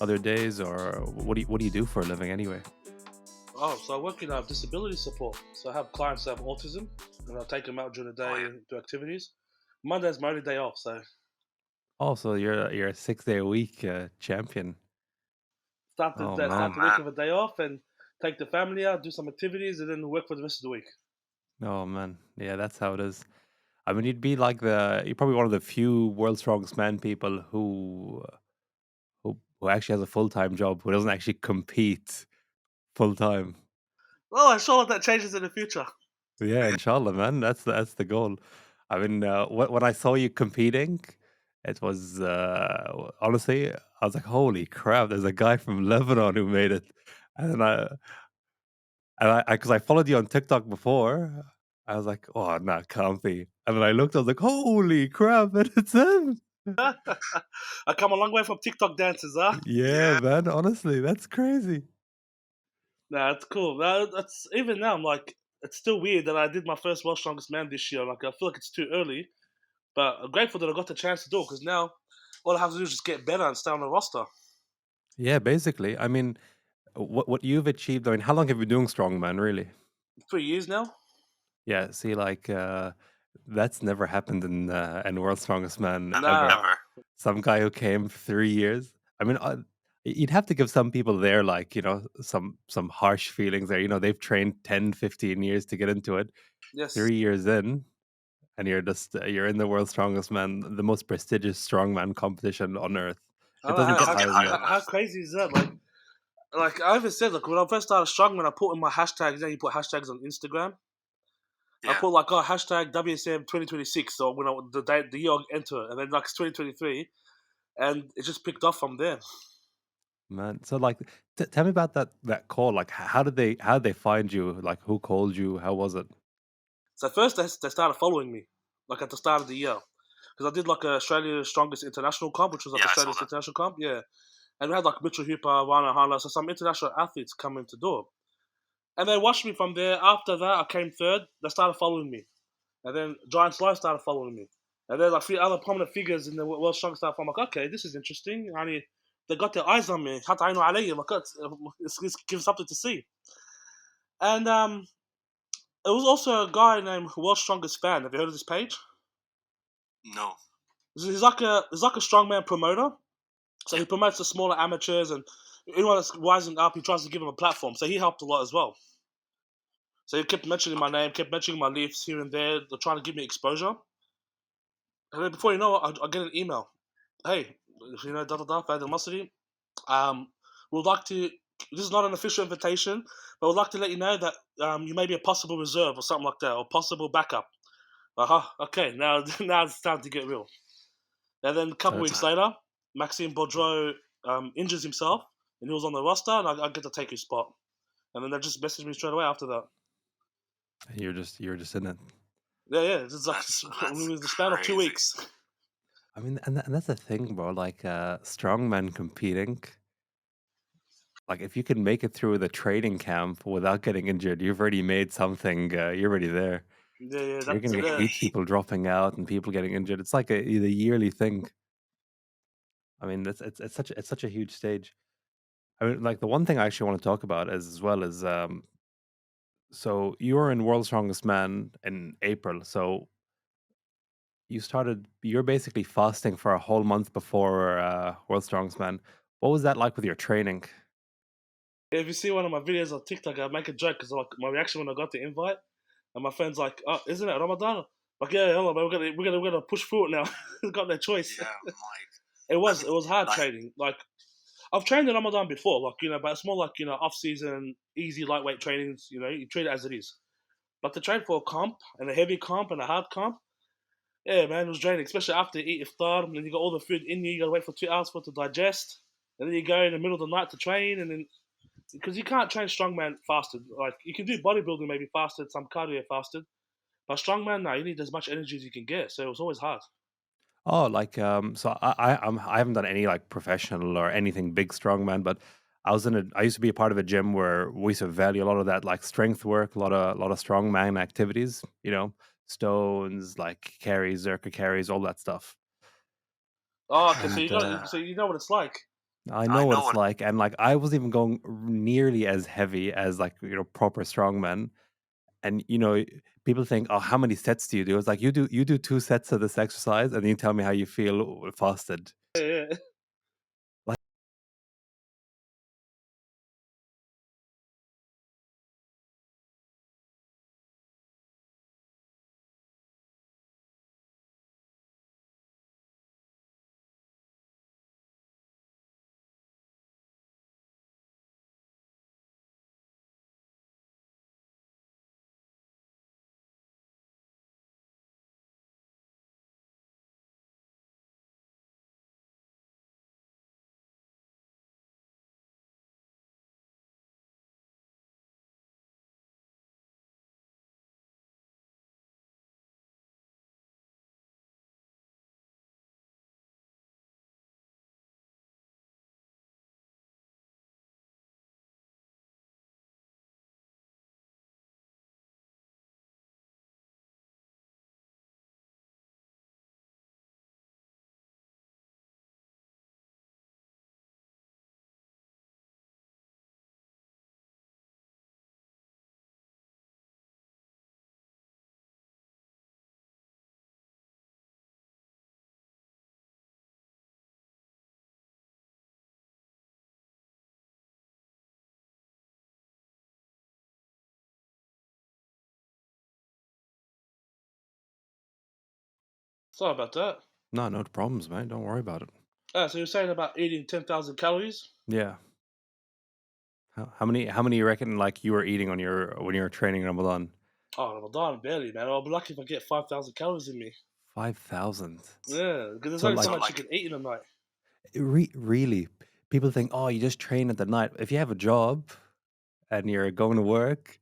other days, or what do you do for a living anyway? Oh, so I work in disability support. So I have clients that have autism, and I take them out during the Oh day yeah. and do activities. Monday's my only day off, so Also, you're a 6 day a week champion. Oh Oh start man, the week man. with a day off and take the family out, do some activities, and then work for the rest of the week. oh man, yeah, that's how it is. I mean, you're probably one of the few world's strongest man people who actually has a full time job, who doesn't actually compete full time. Well, I'm sure that changes in the future. Yeah, inshallah, man. That's the goal. I mean, when I saw you competing, it was honestly, I was like, "Holy crap!" There's a guy from Lebanon who made it, and then because I followed you on TikTok before, I was like, "Oh, no, it can't be." And then I looked, I was like, "Holy crap!" And it's him. I come a long way from TikTok dances, huh? Yeah, Yeah. man. Honestly, that's crazy. Nah, it's cool. That's even now. I'm like, it's still weird that I did my first World Strongest Man this year. Like, I feel like it's too early, but I'm grateful that I got the chance to do it because now all I have to do is just get better and stay on the roster. Yeah, basically. I mean, what you've achieved. I mean, how long have you been doing strongman? Really? 3 years now. Yeah, see, like that's never happened in World's Strongest Man ever. Nah, Ever. Some guy who came 3 years. I mean, you'd have to give some people there, like some harsh feelings there. They've trained 10, 15 years to get into it. yes. 3 years in, and you're in the World's Strongest Man, the most prestigious strongman competition on earth. I It don't know doesn't It get doesn't get higher than higher that. than how that. crazy is that? Like I even said, like when I first started strongman, I put in my hashtags. You put hashtags on Instagram. I Yeah. put like hashtag WSM 2026. So when the year I enter, and then like it's 2023, and it just picked up from there. Man, so like, tell me about that call. Like, how did they find you? Like, who called you? How was it? So first they started following me, like at the start of the year, because I did like Australia's strongest international comp, which was like Yeah, I saw Australia's that. international comp, yeah. And we had like Mitchell Hooper, Rana Hala, so some international athletes coming to do it. And they watched me from there. After that, I came third. They started following me. And then Giant Slice started following me. And then like three other prominent figures in the world strongest stuff. I'm like, okay, this is interesting. They got their eyes on me. حتى عينوا علي. Like, it's give something to see. And it was also a guy named World's Strongest Fan. Have you heard of this page? No. He's like a strongman promoter. So Yeah. he promotes the smaller amateurs and anyone that's rising up. He tries to give them a platform. So he helped a lot as well. So he kept mentioning my Okay. name, kept mentioning my leaves here and there. They're trying to give me exposure. And then before you know it, I get an email. Hey, da da da, Fadi Masri. We'd like to. This is not an official invitation, but we'd like to let you know that you may be a possible reserve or something like that, or possible backup. Okay, now now it's time to get real. And then a couple So weeks Uh, later, Maxime Baudreau injures himself, and he was on the roster, and I get to take his spot. And then they just messaged me straight away after that. you're just in it. Yeah, it's like that's within the span of two crazy. weeks. I mean, and that's the thing, bro. Like, strongman competing. Like, if you can make it through the training camp without getting injured, you've already made something. You're already there. Yeah, You're that's gonna it. hate people dropping out and people getting injured. It's like a yearly thing. I mean, it's such a huge stage. I mean, like the one thing I actually want to talk about as well is so you were in World's Strongest Man in April. So you're basically fasting for a whole month before World's Strongest Man. What was that like with your training? If you see one of my videos on TikTok, I make a joke because like my reaction when I got the invite, and my friend's like, "Oh, isn't it Ramadan?" Like, yeah, hold on, man, we're gonna push through it now. We've got no choice. Yeah, Mike. I It mean, was hard like, training. Like I've trained in Ramadan before, like but it's more like off season, easy lightweight trainings. You treat it as it is. But to train for a comp and a heavy comp and a hard comp, yeah, man, it was draining, especially after you eat iftar and then you got all the food in you. You gotta wait for 2 hours for it to digest, and then you go in the middle of the night to train, and then because you can't train strongman fasted. Like you can do bodybuilding maybe fasted, some cardio fasted, but strongman, no, you need as much energy as you can get. So it was always hard. Oh, like so I haven't done any like professional or anything big strongman, but I used to be a part of a gym where we used to value a lot of that like strength work, a lot of strongman activities, stones, like carries, zerka carries, all that stuff. Oh, okay, And so you know what it's like. I I know what know it's what. like, and like I wasn't even going nearly as heavy as like proper strongmen. And people think, oh, how many sets do you do? It's like you do 2 sets of this exercise, and then you tell me how you feel fasted. Yeah, yeah. Like, Sorry about that. no, no problems, man. Don't worry about it. So you're saying about eating 10,000 calories? Yeah. How many you reckon like you were eating on your when you were training in Ramadan? Oh, Ramadan, barely, man. I'll be lucky if I get 5,000 calories in me. 5,000. Yeah, because there's So only so like So much you like, can eat in a night. really, people think, oh, you just train at the night. If you have a job and you're going to work,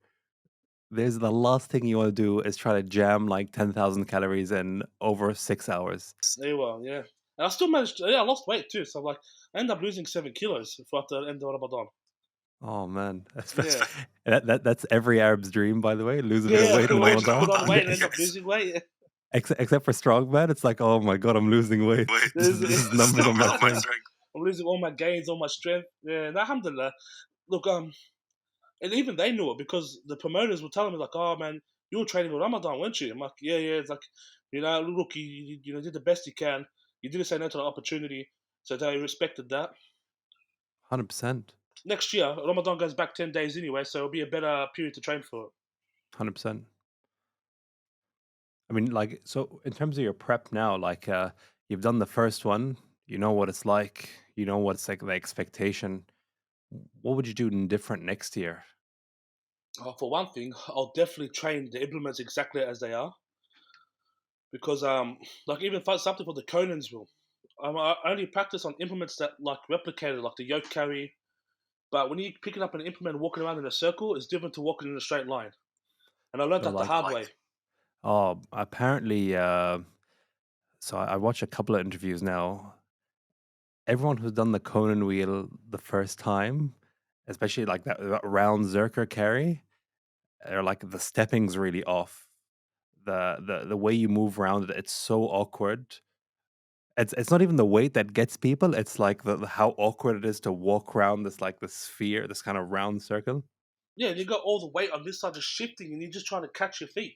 there's the last thing you want to do is try to jam like 10,000 calories in over 6 hours. Yeah, well, yeah. And I still managed to, yeah, I lost weight too. So I'm like, I ended up losing 7 kilos throughout the end of Ramadan. Oh man, Yeah. that's every Arab's dream, by the way. Lose a bit of Yeah, lose a weight bit in of weight in put Ramadan. on Ramadan. weight and end up Yes. losing weight. Except for strongman, it's like, oh my god, I'm losing weight. Wait, This There's- is this is this is numbers on numbers my on my strength. strength. I'm losing all my gains, all my strength. Yeah, and alhamdulillah. Look, and even they knew it because the promoters were telling me like, "Oh man, you were training with Ramadan, weren't you?" I'm like, "Yeah, yeah." It's like, look, you did the best you can. You didn't say no to the opportunity, so they respected that. 100%, Next year, Ramadan goes back 10 days anyway, so it'll be a better period to train for it. 100%. I mean, like, so in terms of your prep now, like, you've done the first one. You know what it's like. You know what's like the expectation. What would you do different next year? For one thing, I'll definitely train the implements exactly as they are because like even for something for the Conan's rule, I only practice on implements that like replicated, like the yoke carry. But when you're picking up an implement and walking around in a circle, it's different to walking in a straight line. And I learned So that the like, hard way. oh, apparently, so I watched a couple of interviews now. Everyone who's done the Conan wheel the first time, especially like that round Zerker carry, are like the stepping's really off. The way you move around it, it's so awkward. It's not even the weight that gets people. It's like how awkward it is to walk around this like the sphere, this kind of round circle. Yeah, and you got all the weight on this side just shifting, and you're just trying to catch your feet.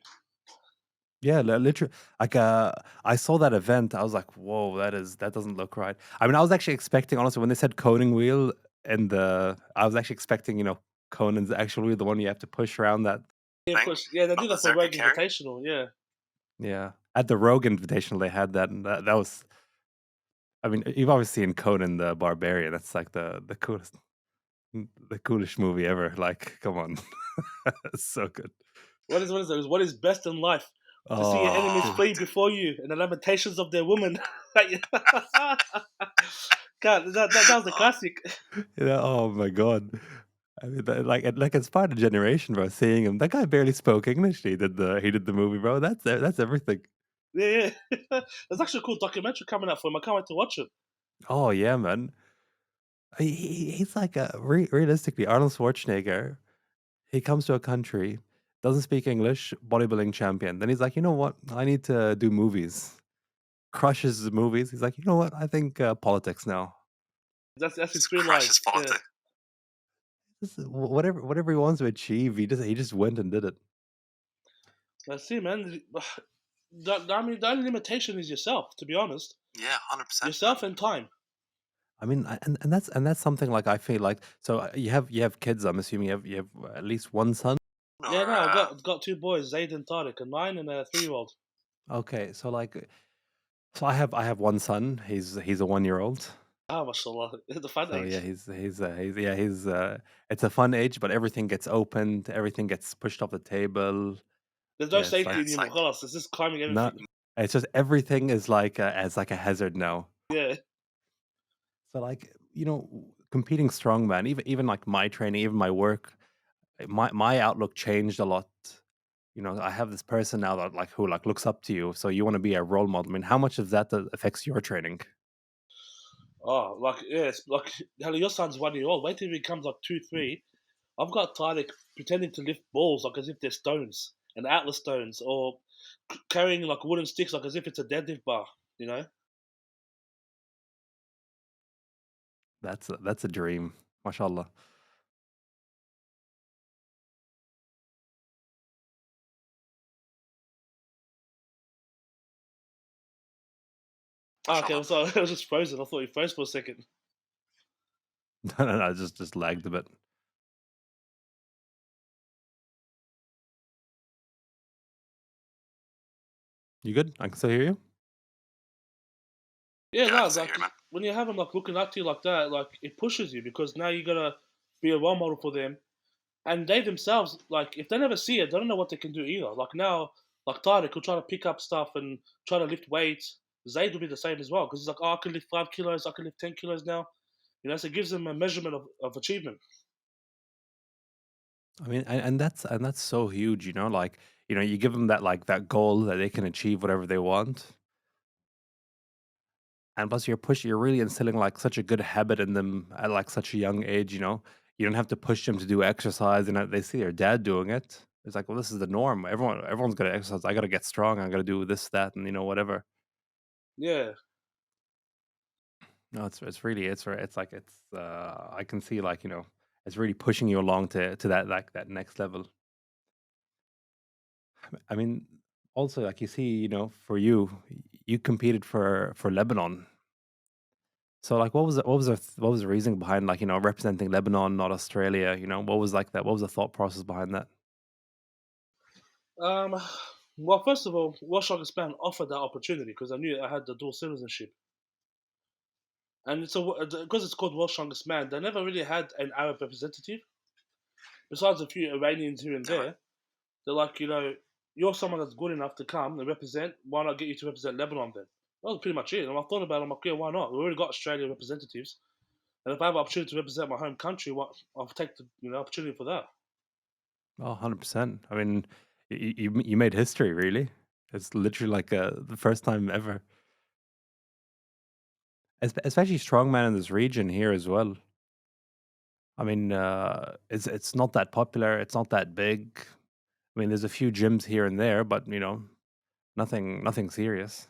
Yeah, literally. Like, I saw that event. I was like, "Whoa, that doesn't look right." I mean, I was actually expecting, honestly, when they said coding wheel, and I was actually expecting, Conan's actual wheel, the one you have to push around that. Yeah, of Thing course. Yeah, they of do the that for Zerka Rogue carry. Invitational. Yeah. Yeah, at the Rogue Invitational, they had that, and that was. I mean, you've obviously seen Conan the Barbarian. That's like the coolest movie ever. Like, come on, it's so good. What is those? What is best in life? To see your Oh, enemies dude. flee before you, and the lamentations of their women. God, that was a Oh, classic. Oh my god. I mean, like it's part of the generation, bro. Seeing him, that guy barely spoke English. He did the movie, bro. That's everything. Yeah, yeah. There's actually a cool documentary coming out for him. I can't wait to watch it. Oh yeah, man. He's like realistically Arnold Schwarzenegger. He comes to a country, doesn't speak English, bodybuilding champion. Then he's like, you know what? I need to do movies. Crushes the movies. He's like, you know what? I think politics now. That's his It's three Crash's lives. fault. Yeah. Whatever he wants to achieve, he just went and did it. That's it, man. I mean, the only limitation is yourself. To be honest, Yeah, 100%, man. yourself and time. I mean, and that's something like I feel like. So you have kids. I'm assuming you have at least one son. Yeah, Or, no, I've got two boys, Zaid and Tariq, a 9 and a 3-year-old. Okay, so like, so I have one son. He's a 1 year old. Ah, mashallah, the fun So yeah, age. he's yeah he's it's a fun age, but everything gets opened, everything gets pushed off the table. There's no Yeah, it's yeah, safety like it's anymore. like, Khalas, it's just climbing not. everything. It's just everything is like as like a hazard now. Yeah, So like competing strongman, even like my training, even my work, my outlook changed a lot. I have this person now that like who like looks up to you, so you want to be a role model. I mean, how much of that affects your training? oh, like yeah, it's like hell, your son's 1 year old. Wait till he becomes like 2, 3. I've got Tariq pretending to lift balls like as if they're stones and atlas stones, or carrying like wooden sticks like as if it's a deadlift bar. You know? That's a dream, mashallah. Ah, okay, mashallah. so I was just frozen. I thought you froze for a second. No, no, no, just lagged a bit. You good? I can still hear you. Yeah, Yeah, I no, can still hear like you, man. when you have them like looking up to you like that, like it pushes you because now you gotta be a role model for them, and they themselves, like if they never see it, they don't know what they can do either. Like now, like Tariq will try to pick up stuff and try to lift weights. Zayd will be the same as well because he's like, oh, I can lift 5 kilos, I can lift 10 kilos now. So it gives them a measurement of achievement. I mean, and that's so huge. Like you give them that like that goal that they can achieve whatever they want, and plus you're really instilling like such a good habit in them at like such a young age. You don't have to push them to do exercise, and they see their dad doing it. It's like, well, this is the norm. Everyone's got to exercise. I got to get strong. I got to do this, that, and whatever. Yeah, No, it's really it's like I can see like it's really pushing you along to that like that next level. I mean, also like you see, for you, you competed for Lebanon. So like, what was the reason behind like representing Lebanon, not Australia? What was like that? What was the thought process behind that? um, well, first of all, Welsh Span offered that opportunity because I knew I had the dual citizenship. And so, because it's called World's Strongest Man, they never really had an Arab representative. Besides a few Iranians here and Yeah, man. there, they're like, you're someone that's good enough to come and represent. Why not get you to represent Lebanon then? That was pretty much it. And I thought about it. I'm like, yeah, why not? We already got Australian representatives. And if I have an opportunity to represent my home country, I'll take the opportunity for that. Oh, 100%. I mean, you made history, really. It's literally like the first time ever. Especially strongman in this region here as well. I mean, it's not that popular. It's not that big. I mean, there's a few gyms here and there, but nothing serious.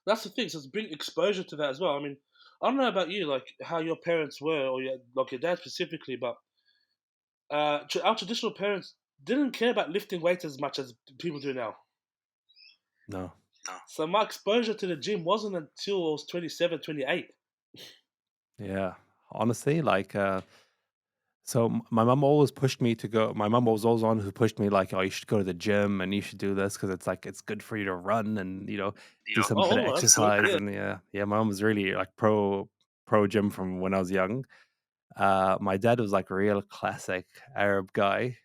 That's the thing. So it's bring exposure to that as well. I mean, I don't know about you, like how your parents were, or like your dad specifically, but our traditional parents didn't care about lifting weights as much as people do now. No. No. So my exposure to the gym wasn't until I was 27, 28. Yeah. Honestly, like, so my mom always pushed me to go. My mom was always on who pushed me like, oh, you should go to the gym and you should do this because it's like it's good for you to run and do some bit of Oh, that's good. exercise. Yeah. And yeah, my mom was really like pro gym from when I was young. My dad was like a real classic Arab guy.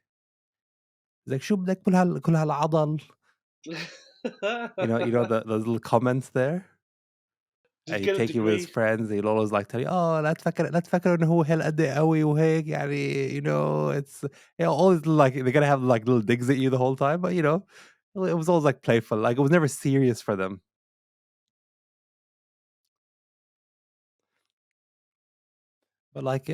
He's like, "شو بدك كل هالعضل?" Those little comments there. Just He'd get a take you with his degree. friends. He'd always like tell you, "Oh, لا تفكر إنه هو هالقد قوي وهيك يعني." It's always like they're gonna have like little digs at you the whole time, but it was always like playful. Like it was never serious for them. But like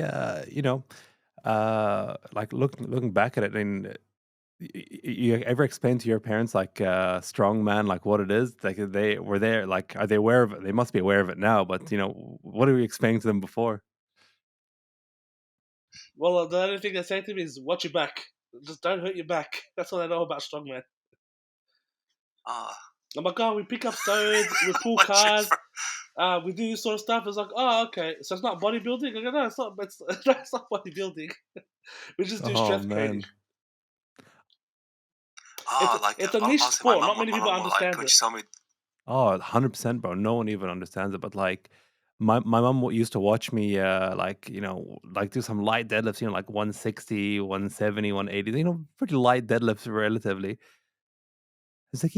like looking back at it, and you ever explain to your parents like strongman, like what it is? Like they were there, like are they aware of it? They must be aware of it now, but what are we explaining to them before? Well, the only thing they say to me is watch your back. Just don't hurt your back. That's all I know about strongman. Uh, I'm like, oh, we pick up stones, we pull watch it cars, for, we do this sort of stuff. It's like, oh, okay. So it's not bodybuilding? I go, no, it's not, it's not bodybuilding. We just do Oh strength training. man. It's a niche honestly, my sport. mom, Not many my people mom will like understand when it. she tell me, Oh, 100%, bro. No one even understands it. But like, my mom used to watch me, like, like do some light deadlifts, like 160, 170, 180, pretty light deadlifts relatively. It's like,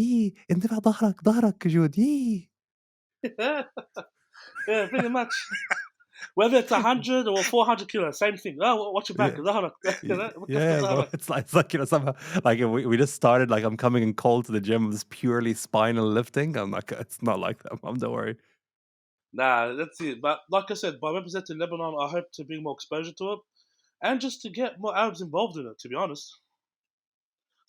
انتبه ظهرك جود. Yeah, pretty much. Whether it's 100 or 400 kilos, same thing. Oh, watch your back. Yeah. ظهرك. Yeah, bro. It's like, somehow, like we just started, like I'm coming in cold to the gym. It's purely spinal lifting. I'm like, it's not like that, mom. Don't worry. Nah, that's it. But like I said, by representing Lebanon, I hope to bring more exposure to it and just to get more Arabs involved in it, to be honest.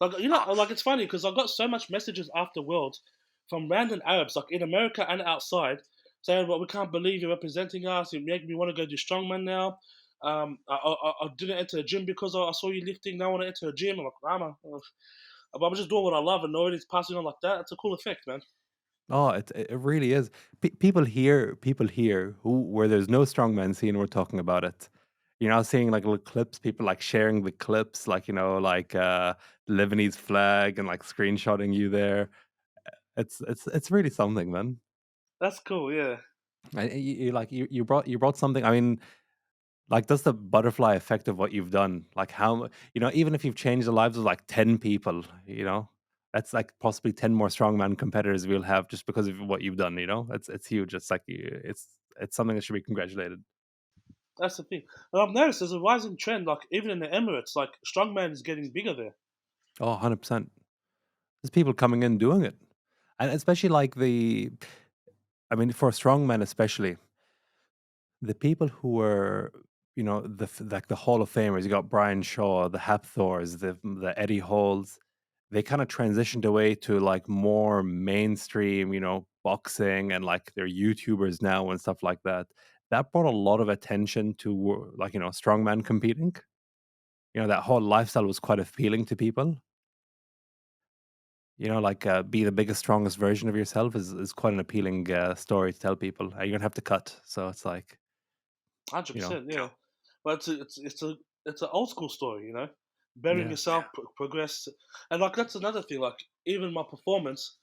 Like, oh, like it's funny because I got so much messages after Worlds from random Arabs, like in America and outside, saying, "Well, we can't believe you're representing us. It made me want to go do strongman now. I didn't enter a gym because I saw you lifting. Now I want to enter a gym." I'm like, "Nah, man. But I'm just doing what I love, and nobody's passing on like that. It's a cool effect, man." Oh, it really is. People here who where there's no strongman scene, we're talking about it. Seeing like little clips, people like sharing the clips, like like the Lebanese flag and like screenshotting you there. It's really something, man. That's cool, yeah. And you brought something. I mean, like, that's the butterfly effect of what you've done. Like, even if you've changed the lives of like 10 people, that's like possibly 10 more strongman competitors we'll have just because of what you've done. It's huge. It's like it's something that should be congratulated. That's the thing. And I've noticed there's a rising trend, like even in the Emirates, like strongman is getting bigger there. Oh, 100%. There's people coming in doing it. And especially like I mean, for strongmen, especially the people who were, like the Hall of Famers. You got Brian Shaw, the Hapthors, the Eddie Halls. They kind of transitioned away to like more mainstream, boxing, and like they're YouTubers now and stuff like that. That brought a lot of attention to like strongman competing. That whole lifestyle was quite appealing to people. Like be the biggest, strongest version of yourself is quite an appealing story to tell people. You're gonna have to cut, so it's like, Hundred you know, percent, you yeah. know, But it's an old school story, burying yeah. yourself, yeah, progress, and like that's another thing. Like even my performance,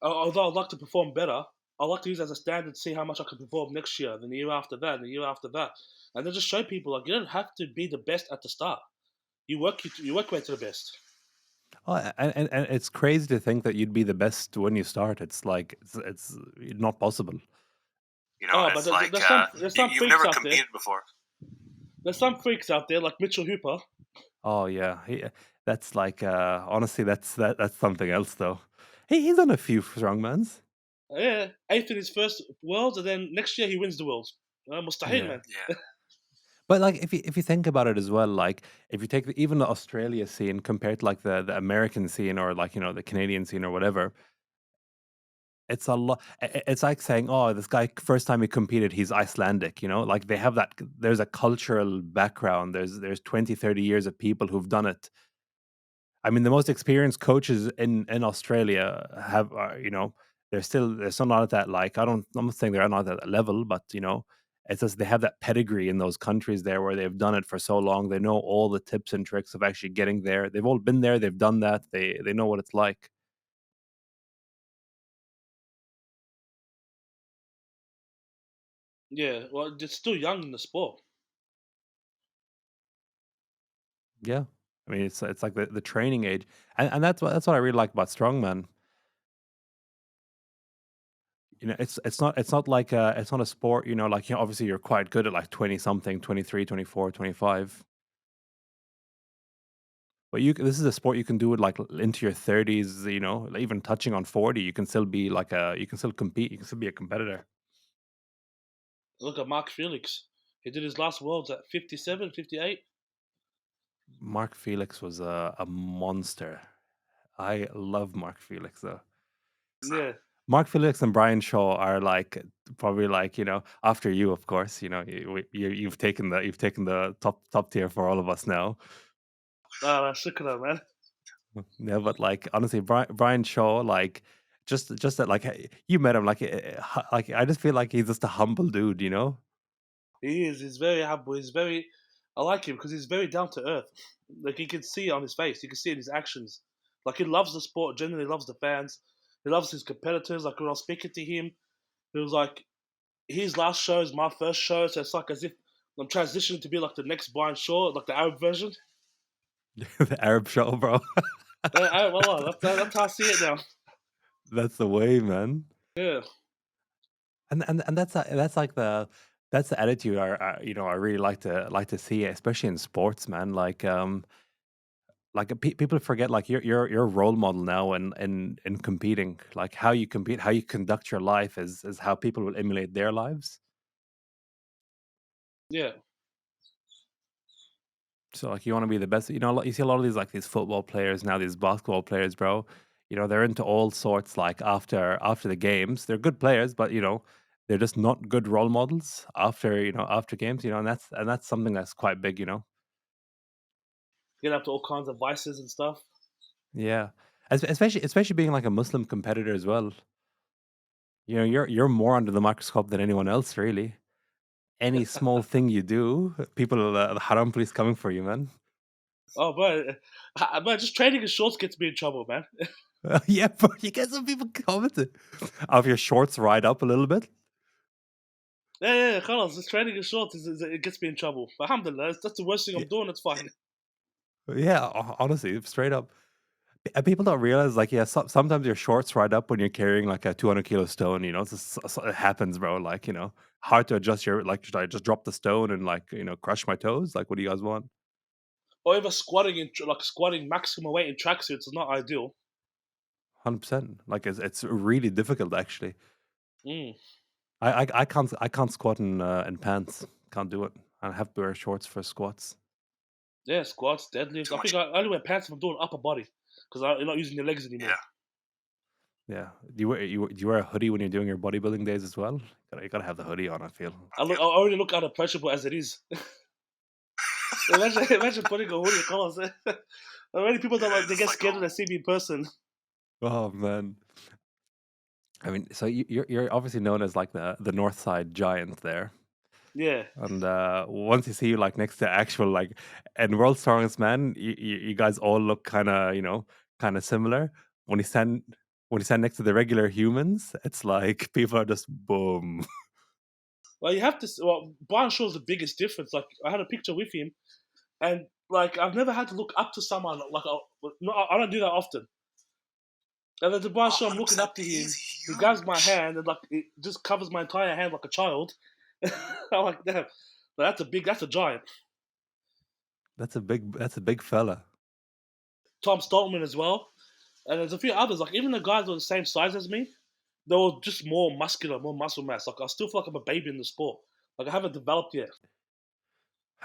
although I'd like to perform better, I like to use it as a standard, see how much I can perform next year, then the year after that, and the year after that, and then just show people like you don't have to be the best at the start. You work your way to the best. Oh, and it's crazy to think that you'd be the best when you start. It's like it's not possible. Oh, but it's like there's some you've freaks never out there. competed before. There's some freaks out there like Mitchell Hooper. Oh yeah, that's like honestly, that's something else though. He's on a few strongmans. Yeah, eighth in his first worlds, and then next year he wins the worlds. Mustahil, Yeah, man. Yeah, but like if you think about it as well, like if you take even the Australia scene compared to like the American scene or like the Canadian scene or whatever, it's a lot. It's like saying, "Oh, this guy first time he competed, he's Icelandic." Like they have that. There's a cultural background. There's 20, 30 years of people who've done it. I mean, the most experienced coaches in Australia have, they're still not at that. Like I'm not saying they're not at that level, but it's just they have that pedigree in those countries there where they've done it for so long. They know all the tips and tricks of actually getting there. They've all been there. They've done that. They know what it's like. Yeah, well, it's still young in the sport. Yeah. I mean, it's like the training age, and that's what I really like about strongman. It's not like it's not a sport. Like obviously you're quite good at like 20 something, 23, 24, 25. But this is a sport you can do it like into your 30s. Like, even touching on 40, you can still be like you can still compete. You can still be a competitor. Look at Mark Felix. He did his last worlds at 57, 58. Mark Felix was a monster. I love Mark Felix though. so Yeah. Mark Felix and Brian Shaw are like probably like after you, of course. You've taken the top tier for all of us now. Ah, shukran, man. Yeah, but like honestly, Brian Shaw, like just that, like you met him, like like I just feel like he's just a humble dude, you know. He is. He's very humble. He's very. I like him because he's very down to earth. Like you can see it on his face. You can see it in his actions. Like he loves the sport. Genuinely loves the fans. He loves his competitors. Like when I was speaking to him, he was like, his last show is my first show, so it's like as if I'm transitioning to be like the next Brian Shaw, like the Arab version. The Arab Shaw, bro. Well, that's how I see it now. That's the way, man. Yeah, And that's like that's the attitude I really like to see, especially in sports, man. People forget like you're a role model now, in competing. Like how you compete, how you conduct your life is how people will emulate their lives. yeah, So like you want to be the best. You see a lot of these football players now, these basketball players, bro. They're into all sorts. Like after the games, they're good players, but they're just not good role models after games. And that's something that's quite big. get up to all kinds of vices and stuff. Yeah, especially being like a Muslim competitor as well. You're more under the microscope than anyone else, really. Any small thing you do, people, the haram police coming for you, man. Oh, but just training in shorts gets me in trouble, man. Yeah, bro, you get some people commenting. Of your shorts ride up a little bit. Yeah, Carlos, just training in shorts it gets me in trouble. But alhamdulillah, that's the worst thing Yeah, I'm doing. It's fine. yeah, honestly, straight up. And people don't realize, like, yeah, sometimes your shorts ride up when you're carrying like a 200-kilo stone. It happens, bro. Like, hard to adjust your, like, should I just drop the stone and like, crush my toes? Like, what do you guys want? Or even squatting like squatting maximum weight in tracksuits is not ideal. 100%. Like, it's really difficult, actually. Mm. I can't squat in pants. Can't do it. I have to wear shorts for squats. Yeah, squats, deadlifts. Too I think much. I only wear pants if I'm doing upper body because you're not using your legs anymore. Yeah. Yeah. Do you wear a hoodie when you're doing your bodybuilding days as well? You gotta have the hoodie on, I feel. I already look unapproachable as it is. Imagine putting a hoodie colors. Already people don't Yeah, like they it's get like scared when they see me in person. Oh man. I mean, so you're obviously known as like the North Side Giant there. Yeah. And once you see you like next to actual like and World's Strongest Man, you guys all look kind of similar. When you stand when you stand next to the regular humans, it's like people are just boom. Well, you have to. Well, Brian Shaw's the biggest difference. Like I had a picture with him, and like I've never had to look up to someone. Like no, I don't do that often. And then the Brian Oh, Shaw, I'm looking 100%. up to He's him. He grabs my huge. hand and like it just covers my entire hand like a child. I'm like, damn, that's a giant. That's a big fella. Tom Stoltman as well. And there's a few others. Like even the guys who are the same size as me, they were just more muscular, more muscle mass. Like I still feel like I'm a baby in the sport. Like I haven't developed yet.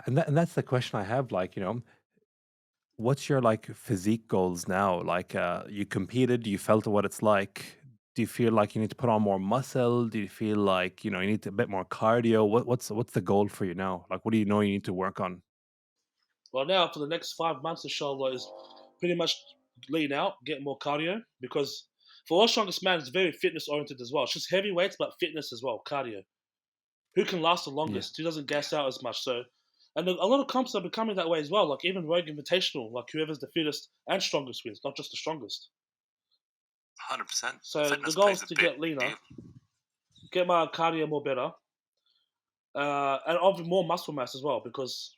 And that's the question I have. Like, what's your like physique goals now? Like, you competed, you felt what it's like. Do you feel like you need to put on more muscle? Do you feel like you need a bit more cardio? What's the goal for you now? Like, what do you know you need to work on? Well, now for the next 5 months, inshallah, is pretty much lean out, get more cardio because for World's Strongest Man, it's very fitness oriented as well. It's just heavy weights, but fitness as well, cardio. Who can last the Yeah, longest? Who doesn't gas out as much? So, and a lot of comps are becoming that way as well. Like even Rogue Invitational, like whoever's the fittest and strongest wins, not just the strongest. 100%. So the Fitness goal plays is a to big get leaner, deal. get my cardio more better, and obviously more muscle mass as well because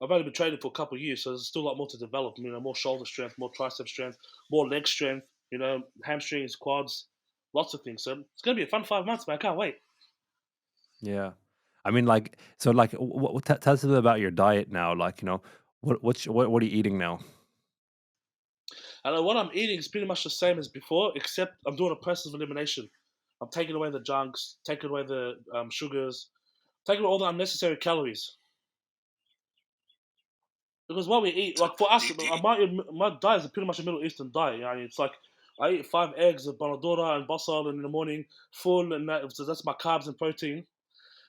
I've only been training for a couple of years, so there's still a lot more to develop. More shoulder strength, more tricep strength, more leg strength. Hamstrings, quads, lots of things. So it's gonna be a fun 5 months, man. I can't wait. yeah. I mean, like, so, like, tell us a little about your diet now. Like, what are you eating now? And what I'm eating is pretty much the same as before, except I'm doing a process of elimination. I'm taking away the junks, taking away the sugars, taking away all the unnecessary calories. Because what we eat, So like for do us, you, do you, my diet is pretty much a Middle Eastern diet. It's like I eat 5 eggs with bonadora and basal in the morning, full, and so that's my carbs and protein.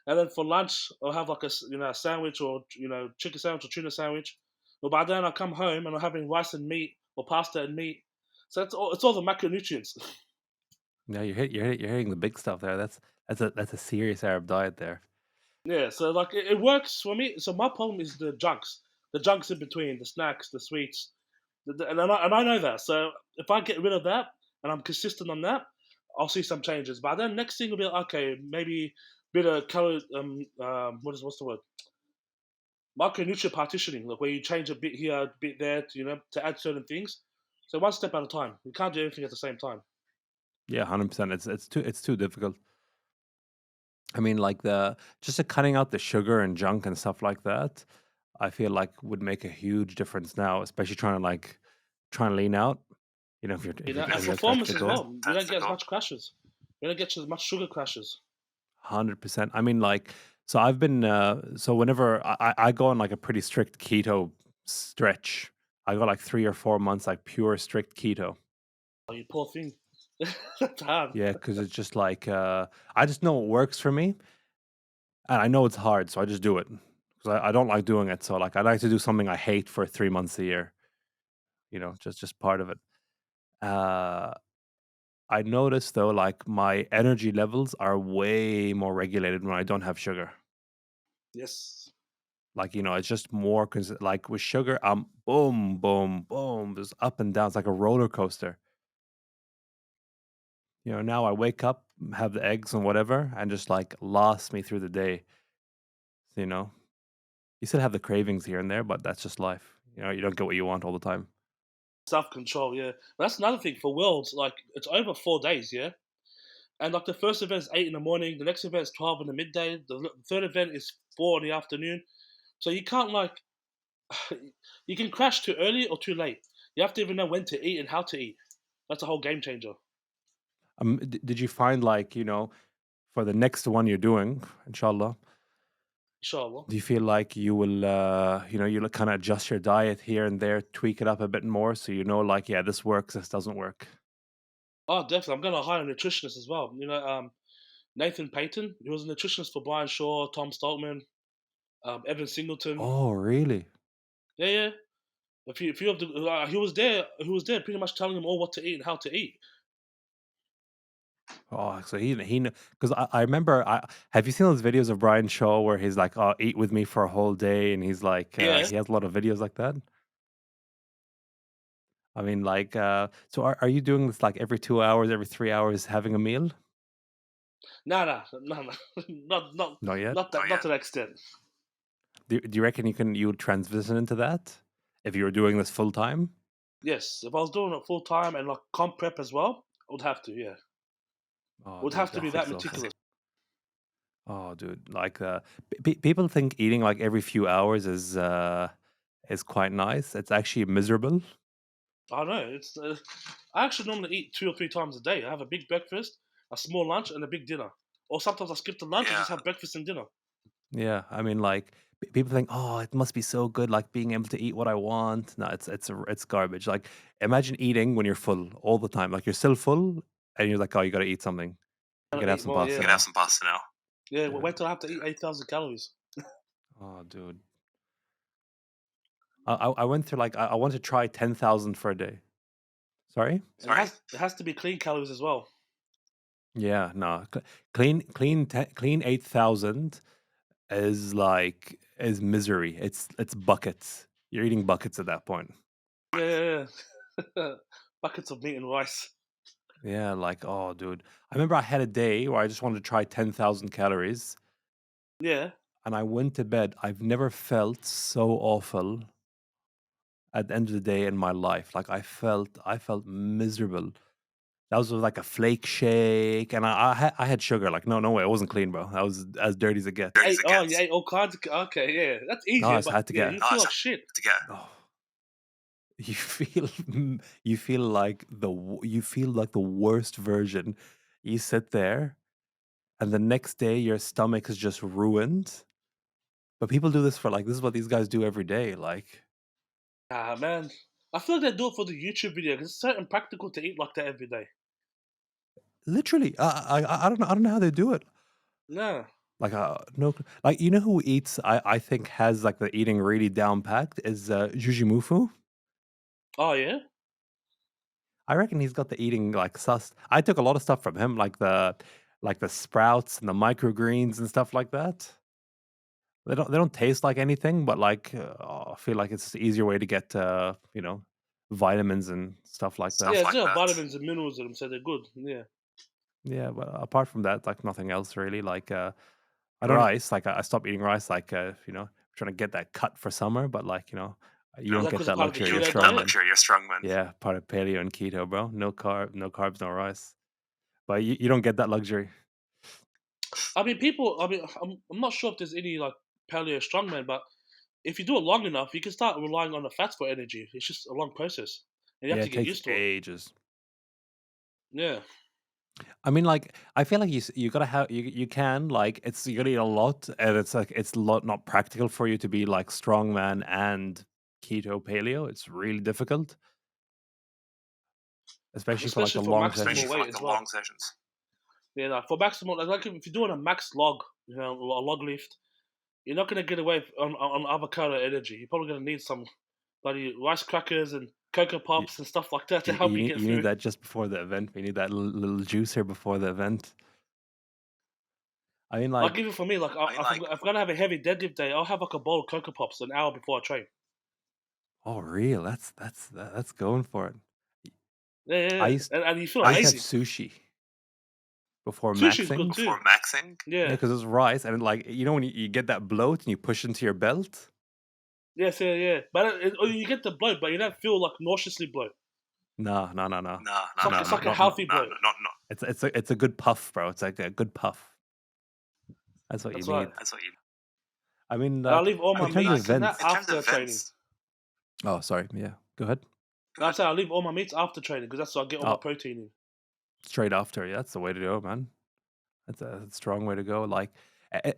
And then for lunch, I'll have like a sandwich or chicken sandwich or tuna sandwich. But by then I come home and I'm having rice and meat or pasta and meat. So it's all the macronutrients. Yeah, you're hitting the big stuff there. That's a serious Arab diet there. Yeah, so like it works for me. So my problem is the junks in between, the snacks, the sweets, and I know that. So if I get rid of that and I'm consistent on that, I'll see some changes. But then next thing will be like, okay, maybe bit of calorie. What's the word? Micronutrient partitioning, like where you change a bit here, a bit there, to add certain things. So one step at a time. You can't do everything at the same time. Yeah, 100%. It's too difficult. I mean, like the just the cutting out the sugar and junk and stuff like that, I feel like would make a huge difference now, especially trying to lean out. You know, And if that's performance the as goal. well. You don't get as much crashes. You don't get as much sugar crashes. 100%. I mean, like, so I've been so whenever I go on like a pretty strict keto stretch, I go like 3 or 4 months like pure strict keto. Oh, you poor thing. That's hard. Yeah, because it's just like I just know it works for me, and I know it's hard, so I just do it because I don't like doing it. So like, I like to do something I hate for 3 months a year. You know, just part of it. Uh, I notice though, like my energy levels are way more regulated when I don't have sugar. Yes. Like, you know, it's just more because like with sugar, I'm boom, boom, boom, just up and down. It's like a roller coaster. You know, now I wake up, have the eggs and whatever, and just like last me through the day. You know, you still have the cravings here and there, but that's just life. You know, you don't get what you want all the time. Self control, yeah. But that's another thing for Worlds. Like, it's over 4 days, yeah? And like the first event is 8 in the morning, the next event is 12 in the midday, the third event is 4 in the afternoon. So you can't, like, you can crash too early or too late. You have to even know when to eat and how to eat. That's a whole game changer. Did you find like, you know, for the next one you're doing, inshallah, Inshallah. do you feel like you will, you know, you'll kind of adjust your diet here and there, tweak it up a bit more so you know, like, yeah, this works, this doesn't work? Oh, definitely. I'm going to hire a nutritionist as well. Nathan Payton, he was a nutritionist for Brian Shaw, Tom Stoltman, Evan Singleton. Oh, really? Yeah, yeah. A few of the he was there pretty much telling them all what to eat and how to eat. Oh, so he because I remember have you seen those videos of Brian Shaw where he's like, "Oh, eat with me for a whole day," and he's like, Yeah. he has a lot of videos like that. I mean, like, so are you doing this like every 2 hours, every 3 hours, having a meal? Nah, nah, nah, nah. not not Not yet. not to that extent. Do you reckon you would transition into that if you were doing this full time? Yes, if I was doing it full time and like comp prep as well, I would have to. Yeah, Oh, would dude, have to be that's that exhausting. meticulous. Oh, dude, like, people think eating like every few hours is quite nice. It's actually miserable. I know. I actually normally eat 2 or 3 times a day. I have a big breakfast, a small lunch, and a big dinner. Or sometimes I skip the lunch and just have breakfast and dinner. Yeah, I mean, like people think, oh, it must be so good, like being able to eat what I want. No, it's garbage. Like, imagine eating when you're full all the time. Like you're still full, and you're like, oh, you got to eat something. You I gotta have eat some more. pasta Yeah, You can have now. some pasta now. yeah. Yeah. Wait till I have to eat 8,000 calories. Oh, dude. I went through like I want to try 10,000 for a day. Sorry. And it has to be clean calories as well. Yeah, no, clean 8,000 is misery. It's buckets. You're eating buckets at that point. Yeah, yeah, yeah. Buckets of meat and rice. Yeah, like, oh, dude. I remember I had a day where I just wanted to try 10,000 calories Yeah. and I went to bed. I've never felt so awful at the end of the day in my life. Like I felt miserable. That was with like a flake shake and I had sugar. Like, no, no way. It wasn't clean, bro. That was as dirty as it gets. Ate, oh, you ate all kinds of. Okay, yeah, that's No, I easier, just but had to yeah, get you feel like shit. To get. oh, you feel you feel like you feel like the worst version. You sit there and the next day your stomach is just ruined. But people do this for like this is what these guys do every day. Like, Ah, man. I feel like they do it for the YouTube video because it's so impractical to eat like that every day. Literally, I don't know. I don't know how they do it. No. Like, no, like you know who eats? I think has like the eating really down packed is Jujimufu. Oh yeah. I reckon he's got the eating like sus. I took a lot of stuff from him, like the sprouts and the microgreens and stuff like that. They don't taste like anything, but like I feel like it's the easier way to get vitamins and stuff like Yeah, that. it's got vitamins and minerals in them, so they're good. Yeah. Yeah, but apart from that, like nothing else really. Like I don't rice. Like I stopped eating rice. Like trying to get that cut for summer, but like you Is don't that get because it's that part of the luxury. You're keto strong diet? man. Yeah, part of paleo and keto, bro. No carbs, no rice. But you don't get that luxury. I mean, people. I mean, I'm not sure if there's any like paleo strongman, but if you do it long enough, you can start relying on the fats for energy. It's just a long process, and you have Yeah, to it get takes used to it. ages. Yeah. I mean, like, I feel like you gotta have you can like you gotta eat a lot, and it's like it's a lot not practical for you to be like strongman and keto paleo. It's really difficult, especially for like Especially the for long maximal sessions. weight as well. Yeah, like for maximal, like if you're doing a max log, a log lift, you're not gonna get away on avocado energy. You're probably gonna need some bloody rice crackers and cocoa You, pops and stuff like that to help you you need get through. that just before the event. We need that little juicer before the event. I mean, Like like, even for me, like if I'm gonna have a heavy deadlift day, I'll have like a bowl of cocoa pops an hour before I train. oh, real? That's going for it. Yeah, yeah, I yeah. used And you feel I used to have amazing. sushi before Sushi's good maxing. too. Yeah, Yeah. because it's rice, and like when you get that bloat and you push into your belt. Yes, yeah, yeah. But or you get the bloat, but you don't feel like nauseously bloat. No, no, no, no, It's like a healthy bloat. It's a good puff, bro. It's like a good puff. That's what you That's right. need. I mean, And I like leave all my in terms of meats and that events. after training. Oh, sorry. Yeah, go ahead. No, I'm saying I leave all my meats after training because that's how I get all my Oh, protein in. straight after. Yeah, that's the way to go, man. That's a strong way to go. Like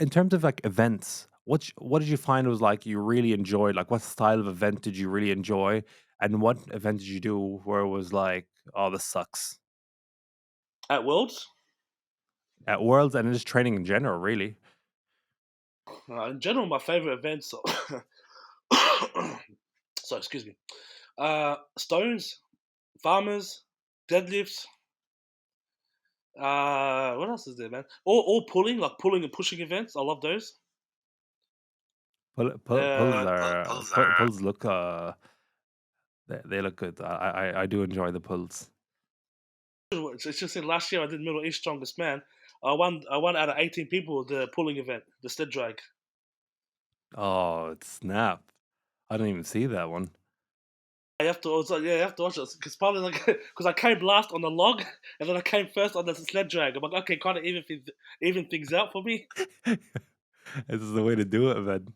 in terms of like events, what did you find was like you really enjoyed? Like, what style of event did you really enjoy? And what event did you do where it was like, oh, this sucks? At Worlds, At Worlds and just training in general, really. in general, my favorite events. So excuse me. Stones, farmers, deadlifts. What else is there, man? All pulling, like pulling and pushing events. I love those. Pulls Uh, are pulls look they look good. I do enjoy the pulls. it's just in last year I did Middle East Strongest Man. I won out of 18 people the pulling event, the sled drag. Oh, it's snap! I didn't even see that one. I have to also yeah, you have to watch it because probably like because I came last on the log and then I came first on the sled drag. I'm like, okay, kind of even things out for me. This is the way to do it, man.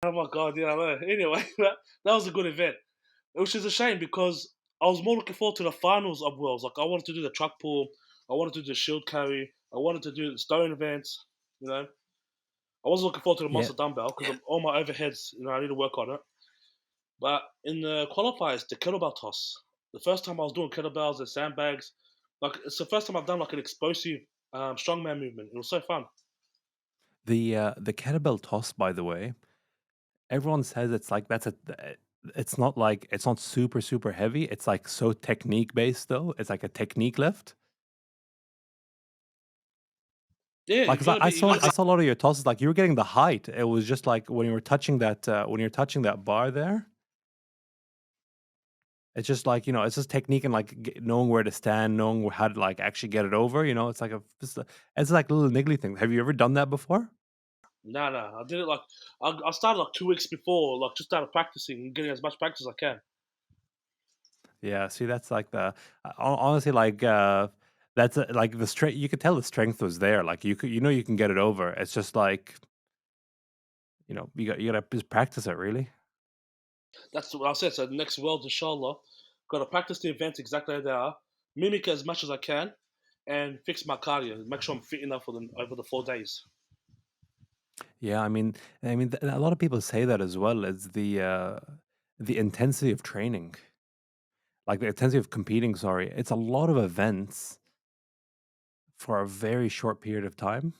Oh my god, yeah, I know. Anyway, that was a good event, which is a shame because I was more looking forward to the finals of Worlds. Like I wanted to do the truck pull, I wanted to do the shield carry, I wanted to do the stone events. You know, I was looking forward to the Yeah, monster dumbbell because all my overheads, I need to work on it. But in the qualifiers, the kettlebell toss, the first time I was doing kettlebells and sandbags, like it's the first time I've done like an explosive strongman movement. It was so fun. the kettlebell toss, by the way, everyone says it's like it's not like it's not super heavy. It's like so technique based though. It's like a technique lift. Yeah, Like, 'cause you gotta I be saw a lot of your tosses. Like you were getting the height. It was just like when you're touching that bar there. It's just like it's just technique and like knowing where to stand, knowing how to like actually get it over. It's like it's like little niggly things. Have you ever done that before? I did it like I started like 2 weeks before, like just started practicing and getting as much practice as I can. Yeah. See, that's like honestly like that's like the strength. You could tell the strength was there. Like you can get it over. It's just like you gotta just practice it really. That's what I said. So the next world, inshallah, gotta practice the events exactly how they are, mimic it as much as I can, and fix my cardio. Make sure I'm fit enough for them over the 4 days. Yeah, I mean, a lot of people say that as well as the intensity of training. like the intensity of competing. Sorry, it's a lot of events for a very short period of time.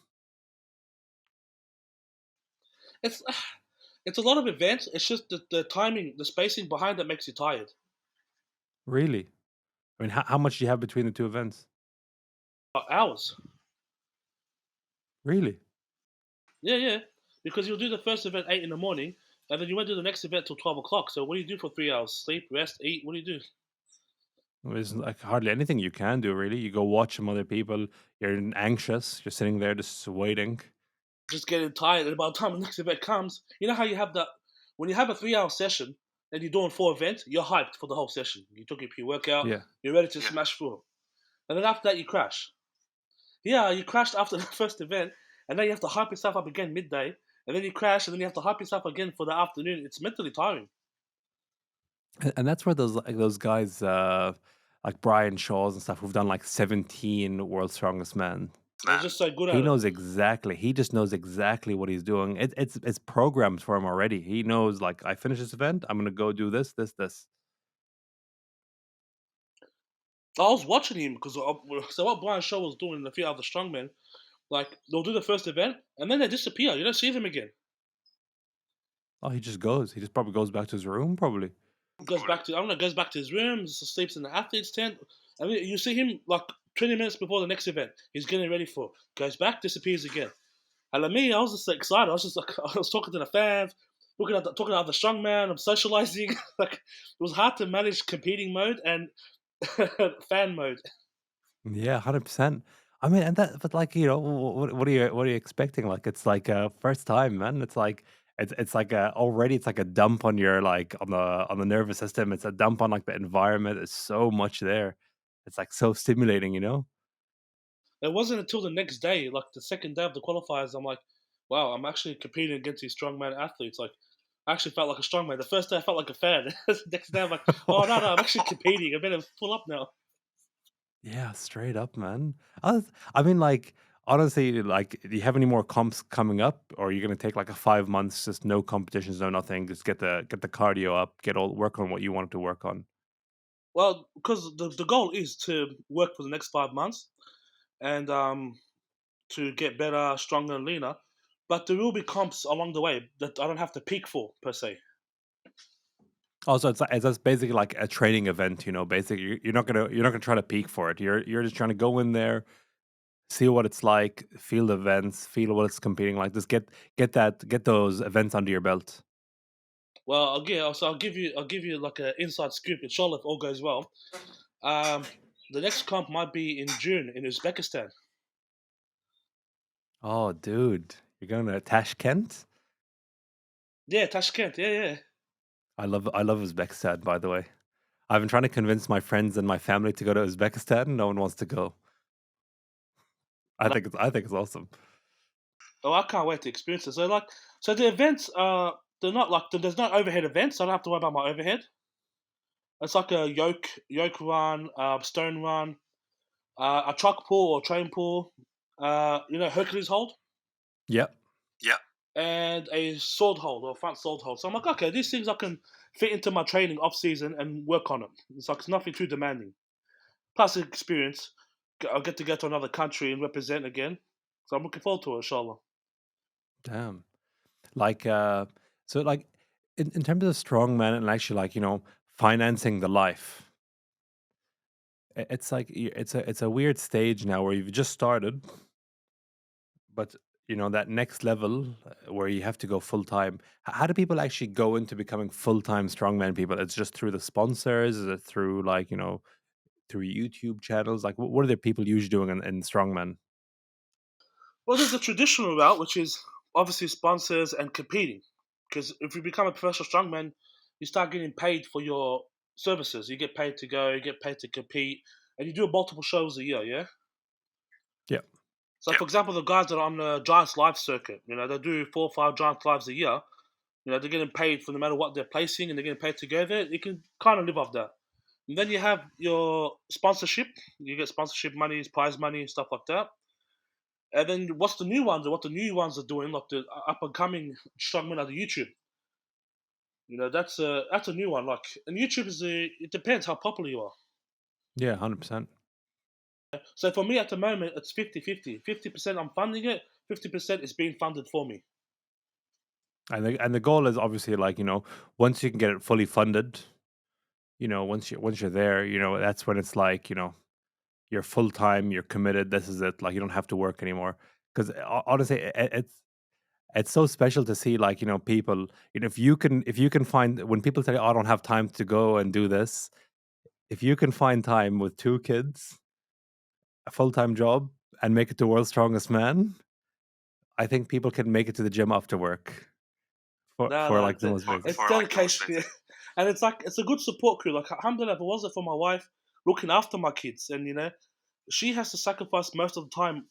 It's it's a lot of events. It's just the timing, the spacing behind it makes you tired. Really, I mean, how much do you have between the two events? Hours. Really? Yeah, yeah. Because you'll do the first event 8 in the morning, and then you won't do the next event till 12 o'clock. So what do you do for 3 hours? Sleep, rest, eat. What do you do? There's like hardly anything you can do, really. You go watch some other people. You're anxious. You're sitting there just waiting. Just getting tired. And by the time the next event comes, you know how you have that when you have a 3 hour session and you're doing 4 events, you're hyped for the whole session. You took your pre-workout, Yeah. you're ready to smash through. And then after that, you crash. Yeah, you crashed after the first event, and then you have to hype yourself up again midday, and then you crash, and then you have to hype yourself again for the afternoon. It's mentally tiring. And that's where those guys, like Brian Shaws and stuff, who've done like 17 World's Strongest Man. They're just so good He at it. knows exactly. He just knows exactly what he's doing. It's programmed for him already. He knows, like, I finish this event, I'm gonna go do this, this, this. I was watching him because so what Brian Shaw was doing in the few other strongmen, like they'll do the first event and then they disappear. You don't see them again. Oh, he just goes. He just probably goes back to his room, probably. Goes back to I don't know, goes back to his room, sleeps in the athlete's tent. I mean, you see him like 20 minutes before the next event. He's getting ready for. Goes back, disappears again. And like me, I was just so excited. I was just like, I was talking to the fans, talking to other strongman. I'm socializing. Like it was hard to manage competing mode and fan mode. Yeah, 100%. I mean, and that, but like, what are you expecting? Like, it's like first time, man. It's like already it's like a dump on your, like, on the nervous system. It's a dump on like the environment. It's so much there. It's like so stimulating, you know? It wasn't until the next day, like the second day of the qualifiers, I'm like, wow, I'm actually competing against these strongman athletes. Like, I actually felt like a strongman. The first day I felt like a fan. The next day I'm like, oh no, no, I'm actually competing. I better pull up now. Yeah, straight up, man. I mean, like, honestly, like, do you have any more comps coming up, or are you gonna take like a 5 months, just no competitions, no nothing, just get the cardio up, get all work on what you wanted to work on? Well, because the goal is to work for the next 5 months and to get better, stronger, and leaner. But there will be comps along the way that I don't have to peak for per se. Also, it's that's basically like a training event, you know. Basically, you're not gonna try to peak for it. You're just trying to go in there, see what it's like, feel the events, feel what it's competing like. Just get those events under your belt. Well, I'll give you like an inside scoop. Inshallah, if all goes well, um, the next comp might be in June in Uzbekistan. Oh, dude, you're going to Tashkent. Yeah, Tashkent. Yeah, yeah. I love Uzbekistan, by the way. I've been trying to convince my friends and my family to go to Uzbekistan. No one wants to go. I And think it's awesome. I can't wait to experience it. So the events they're not like there's no overhead events. So I don't have to worry about my overhead. It's like a yoke run, stone run, a truck pull or train pull, Hercules hold, Yep. Yeah. and a sword hold or front sword hold. So I'm like, okay, these things I can fit into my training off season and work on them. It's like it's nothing too demanding. Plus the experience, I'll get to go to another country and represent again. So I'm looking forward to it, inshallah. Damn. Like, so like, in terms of strongman and actually, like, financing the life. It's like it's a weird stage now where you've just started, but that next level, where you have to go full time. How do people actually go into becoming full time strongman people? It's just through the sponsors? Is it through, like, through YouTube channels? Like, what are the people usually doing in strongman? Well, there's the traditional route, which is obviously sponsors and competing. Because if you become a professional strongman, you start getting paid for your services. You get paid to go, you get paid to compete, and you do multiple shows a year, yeah? Yeah. So, for example, the guys that are on the Giants Live circuit, they do 4 or 5 Giants Lives a year. They're getting paid for no matter what they're placing and they're getting paid to go there. You can kind of live off that. And then you have your sponsorship. You get sponsorship money, prize money, stuff like that. And then what's the new ones? What the new ones are doing, like the up and coming strongmen on the YouTube. That's a new one. Like, and YouTube it depends how popular you are. Yeah, 100%. So for me at the moment, it's 50-50. 50% I'm funding it, 50% is being funded for me. And the goal is obviously like, once you can get it fully funded, once you're there, that's when it's like, you're full time, you're committed. This is it. Like you don't have to work anymore. Because honestly, it's so special to see like people. If you can find when people say, "Oh, I don't have time to go and do this," if you can find time with 2 kids, a full time job, and make it to world's strongest man, I think people can make it to the gym after work for No, for no, like the most basic. it's dedication, yeah. And it's like it's a good support crew. Like, alhamdulillah, if it wasn't for my wife looking after my kids, and she has to sacrifice most of the time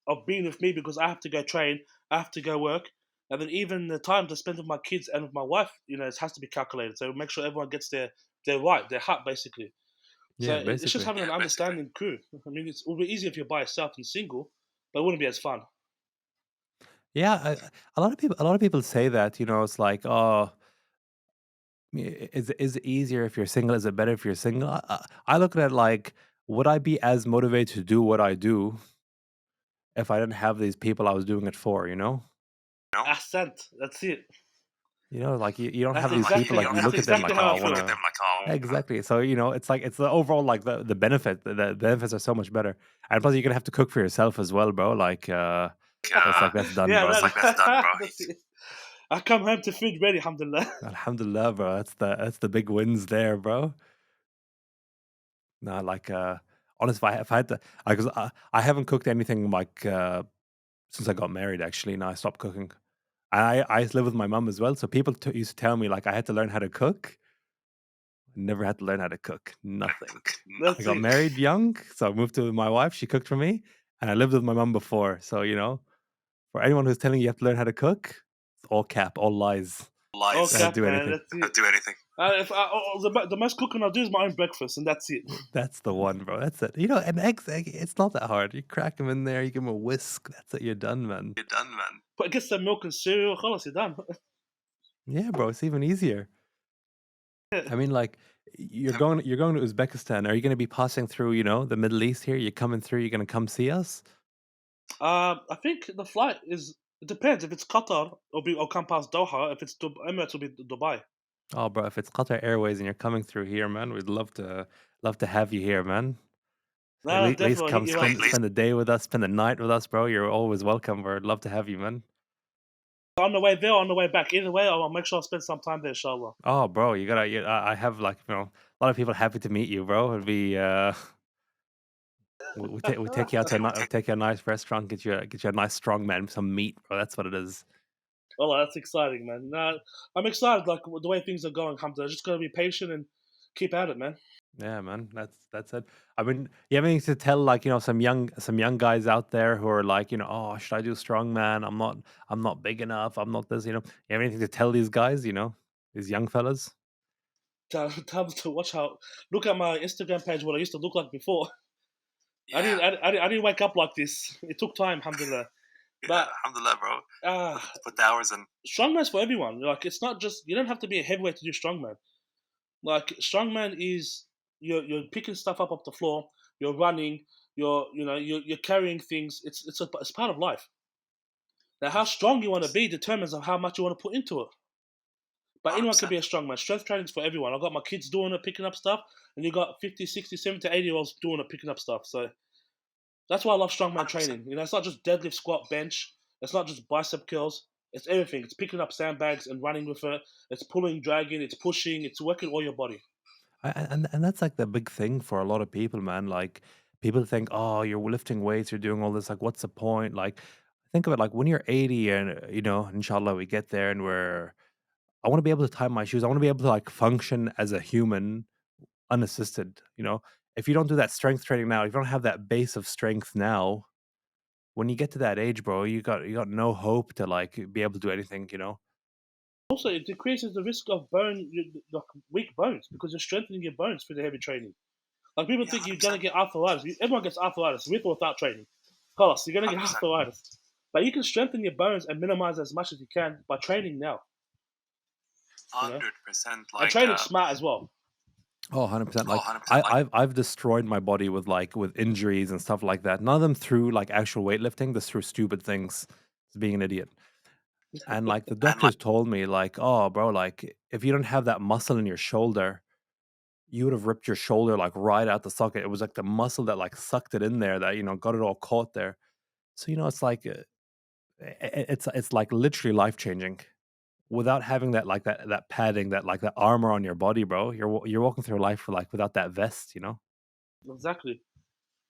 of being with me because I have to go train, I have to go work, and then even the time to spend with my kids and with my wife, it has to be calculated. So make sure everyone gets their right, their hat, basically. So Yeah, it's just basically. having an understanding crew. I mean, it would be easier if you're by yourself and single, but it wouldn't be as fun. Yeah, a lot of people say that, it's like, oh, is it easier if you're single? Is it better if you're single? I look at it like, would I be as motivated to do what I do if I didn't have these people I was doing it for? Accent. That's it. Like you don't That's have these people exactly like you that's look at them exactly like, oh, how I I want feel. to. Exactly. So it's like it's the overall like the benefit. The benefits are so much better, and plus you're gonna have to cook for yourself as well, bro. Like, so it's like that's done, Yeah, bro. that's it. I come home to food ready, alhamdulillah. Alhamdulillah, bro. That's the big wins there, bro. No, like, honest, if I had to, because I haven't cooked anything like since I got married. Actually, no, I stopped cooking. I used to live with my mum as well, so people used to tell me like I had to learn how to cook. Never had to learn how to cook. Nothing. I That's got it. married young, so I moved to my wife. She cooked for me, and I lived with my mum before. So for anyone who's telling you have to learn how to cook, it's all cap, all lies. All Don't have to cap, do man. anything. That's it. If the most cooking I do is my own breakfast, and that's it. That's the one, bro. That's it. And eggs, it's not that hard. You crack them in there, you give them a whisk. That's it. You're done, man. Get some milk and cereal. خلاص, you're done. Yeah, bro. It's even easier. I mean, like, you're going to Uzbekistan. Are you going to be passing through, the Middle East here? You're coming through. You're going to come see us? I think the flight is. It depends. If it's Qatar, or come past Doha. If it's Emirates, it'll be Dubai. Oh, bro. If it's Qatar Airways and you're coming through here, man, we'd love to have you here, man. At No, least, at definitely. least I'll come hit you up. spend the day with us, spend the night with us, bro. You're always welcome. We'd love to have you, man. On the way there, on the way back. Either way, I'll make sure I spend some time there, inshallah. Oh, bro, you gotta. I have like a lot of people happy to meet you, bro. It'd be we take you out to take you a nice restaurant, get you a nice strong man, some meat, bro. That's what it is. Oh, that's exciting, man. No, I'm excited, like the way things are going. Alhamdulillah. Just gotta be patient and keep at it, man. Yeah, man. That's it. I mean, you have anything to tell like some young guys out there who are like oh, should I do strongman? I'm not big enough. I'm not this. You have anything to tell these guys? These young fellas. Tell them to watch out. Look at my Instagram page. What I used to look like before. Yeah. I didn't wake up like this. It took time, alhamdulillah. But Alhamdulillah, bro. ah, Put the hours in. strongman's for everyone. Like, it's not just, you don't have to be a heavyweight to do strongman. Like, strongman is you're picking stuff up off the floor. You're running. You're carrying things. It's part of life. Now, how strong you want to be determines on how much you want to put into it. But anyone can be a strongman. Strength training is for everyone. I've got my kids doing it, picking up stuff, and you got 50, 60, 70, 80-year-olds doing it, picking up stuff. So that's why I love strongman 100%. training. It's not just deadlift, squat, bench. It's not just bicep curls. It's everything. It's picking up sandbags and running with it. It's pulling, dragging. It's pushing. It's working all your body. And that's like the big thing for a lot of people, man. Like people think, oh, you're lifting weights, you're doing all this. Like, what's the point? Like, think of it like when you're 80 and inshallah we get there and I want to be able to tie my shoes. I want to be able to like function as a human unassisted. If you don't do that strength training now, if you don't have that base of strength now, when you get to that age, bro, you got no hope to like be able to do anything. Also, it decreases the risk of like weak bones because you're strengthening your bones through the heavy training. Like, people Yeah, think you're 100%. gonna get arthritis. Everyone gets arthritis with or without training. Plus, you're gonna get 100%. arthritis. But you can strengthen your bones and minimize as much as you can by training now. You know, 100% and like training smart as well. Oh, 100%. oh, Like 100% I, like I've destroyed my body with with injuries and stuff like that. None of them through like actual weightlifting, just through stupid things, just being an idiot. And like the and like doctors told me, like, oh, bro, like if you don't have that muscle in your shoulder, you would have ripped your shoulder like right out the socket. It was like the muscle that like sucked it in there that got it all caught there. So it's like it's like literally life changing. Without having that like that padding, that armor on your body, bro, you're walking through life without that vest. Exactly,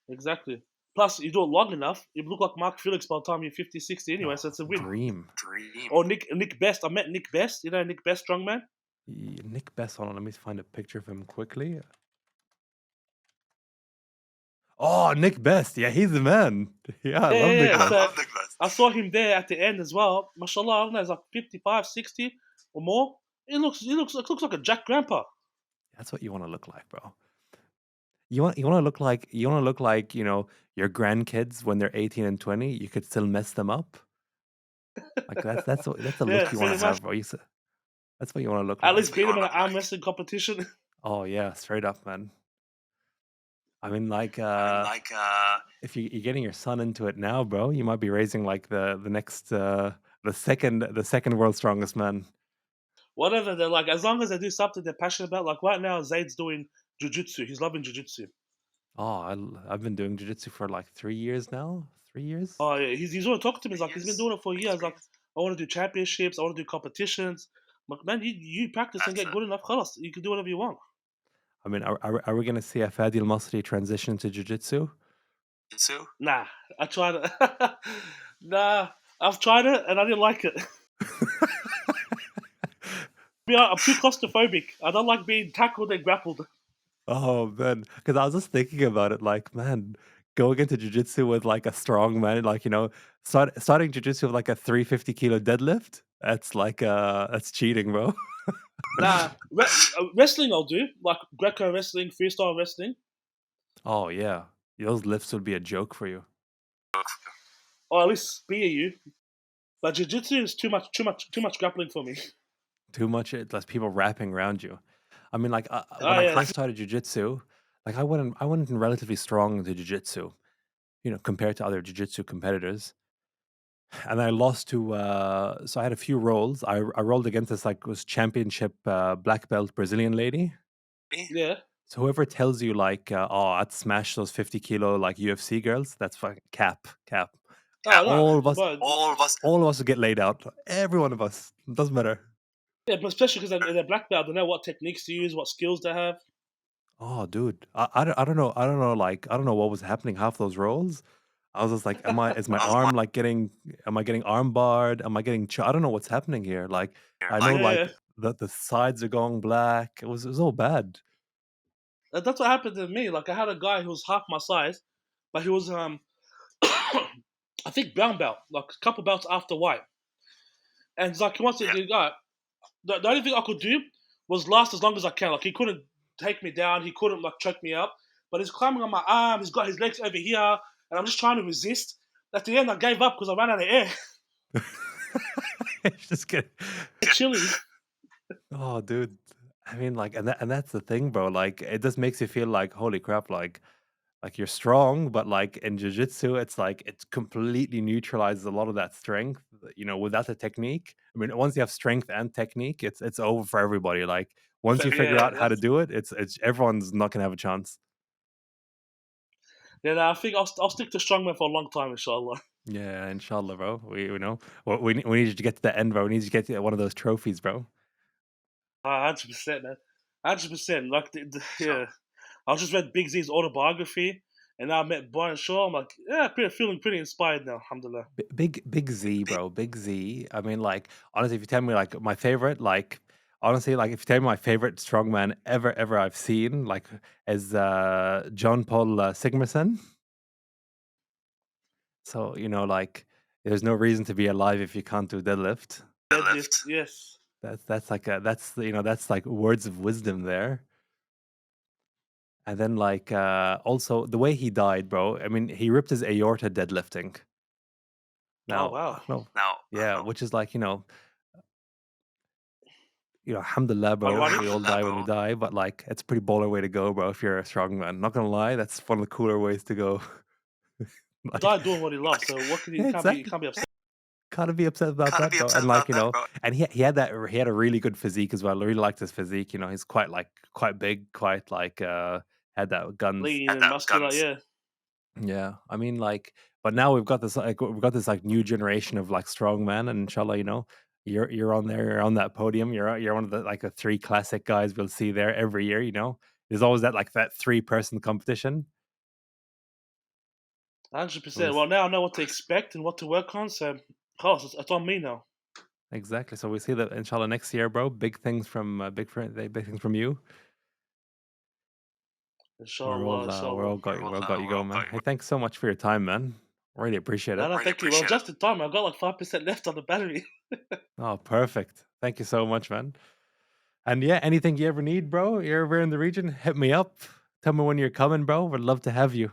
exactly. Plus, you do it long enough, you look like Mark Felix by the time you're 50, 60 anyway, so Oh, it's a win. dream. dream. Or Nick Best. I met Nick Best. You know Nick Best, strongman. Nick Best, hold on, let me find a picture of him quickly. Oh, Nick Best. Yeah, he's the man. Yeah, I Yeah, love yeah, Nick yeah. I Best. So love Nicholas. I saw him there at the end as well. Mashallah, I don't know, it's like 55, 60 or more. It looks like a Jack Grandpa. That's what you want to look like, bro. You want to look like your grandkids when they're 18 and 20. You could still mess them up. Like that's the Yeah, look you want pretty to much. have, bro. That's what you want to look At like. least beat him in an arm wrestling competition. Oh yeah, straight up, man. I mean, like, Like if you're getting your son into it now, bro, you might be raising like the next the second world's strongest man. Whatever, they're like, as long as they do something they're passionate about. Like right now, Zayd's doing jujitsu. He's loving jujitsu. Oh, I've been doing jiu-jitsu for like 3 years now. 3 years. Oh yeah, he's always talking to me. He's like, he's been doing it for like years. 3 Like, years. I want to do championships. I want to do competitions. I'm like, man, you practice and That's get good enough. Khalas, you can do whatever you want. I mean, are we gonna see a Fadi Masri transition to jiu-jitsu? So Nah, I tried it. Nah, I've tried it and I didn't like it. I'm too claustrophobic. I don't like being tackled and grappled. Oh man, because I was just thinking about it, like, man, going into jiu-jitsu with like a strong man, like starting jiu-jitsu with like a 350 kilo deadlift. That's cheating, bro. Nah, wrestling I'll do, like Greco wrestling, freestyle wrestling, Oh yeah, those lifts would be a joke for you. or at least spear you. But jiu-jitsu is too much grappling for me. Too much, less people wrapping around you. I mean, like when Oh I yeah, first started jiu-jitsu, like I went in relatively strong into jiu-jitsu, compared to other jiu-jitsu competitors. And I lost to so I had a few rolls. I rolled against this like was championship black belt Brazilian lady. yeah. So whoever tells you like, oh, I'd smash those 50 kilo like UFC girls, that's fucking cap. Oh no, All of us, but all of us. all of us would get laid out. Every one of us. It doesn't matter. yeah, but especially because they're black belt, they know what techniques to use, what skills they have. Oh, dude, I don't know, like I don't know what was happening half those rolls. I was just like, is my I was arm like am I getting arm barred? Am I getting, I don't know what's happening here. Like, I know like Yeah, like the sides are going black. It was all bad. that's what happened to me. Like I had a guy who was half my size, but he was I think brown belt, like a couple belts after white. And it's like he wants to yeah. do that. The only thing I could do was last as long as I can. Like he couldn't take me down, he couldn't like choke me up. But he's climbing on my arm, he's got his legs over here, and I'm just trying to resist. At the end I gave up because I ran out of air. It's just get Chilling. Oh, dude. I mean, like, and that's the thing, bro. Like, it just makes you feel like, holy crap, like you're strong, but like in jiu-jitsu, it's like it completely neutralizes a lot of that strength, without the technique. I mean, once you have strength and technique, it's over for everybody. Like, once you figure Yeah, out how to do it, it's everyone's not gonna have a chance. then I think I'll stick to strongman for a long time, inshallah. Yeah, inshallah, bro. We need you to get to the end, bro. We need you to get to one of those trophies, bro. 100%, man. 100%. Like, So yeah. I just read Big Z's autobiography, and now I met Brian Shaw. I'm like, yeah, feeling pretty inspired now, alhamdulillah. Big Z, big bro. Big Z. I mean, like, honestly, if you tell me like my favorite, like, honestly, like if you tell me my favorite strongman ever I've seen, like, is John Paul Sigmarsson. So like, there's no reason to be alive if you can't do deadlift. Deadlift, deadlift. yes. That's like words of wisdom there. And then like also the way he died, bro. I mean, he ripped his aorta deadlifting. Oh, Now I wow. don't know. Now Yeah, which is like alhamdulillah, Are you bro. running? We all die when we die, but like, it's a pretty baller way to go, bro. If you're a strong man, not gonna lie, that's one of the cooler ways to go. He Like, died doing what he loves, so what can he? yeah, He exactly. can't be upset. Gotta be upset about that, bro. And like, and he had he had a really good physique as well. I really liked his physique. He's quite big, quite like had that guns. Lean and muscular, yeah. Yeah, I mean, like, but now we've got this like new generation of like strong men, and inshallah, you're on there, you're on that podium, you're one of the like the three classic guys we'll see there every year. There's always that 3-person competition. 100%. We'll Well, now I know what to expect and what to work on, so خلاص, it's on me now. Exactly. So we see that inshallah next year, bro. Big things from you. Inshallah, inshallah. We're all got you going, man. Hey, thanks so much for your time, man. Really appreciate No, it. no, thank you. Well, just in time. I've got like 5% left on the battery. Oh, perfect. Thank you so much, man. And yeah, anything you ever need, bro, you're ever in the region, hit me up. Tell me when you're coming, bro. Would love to have you.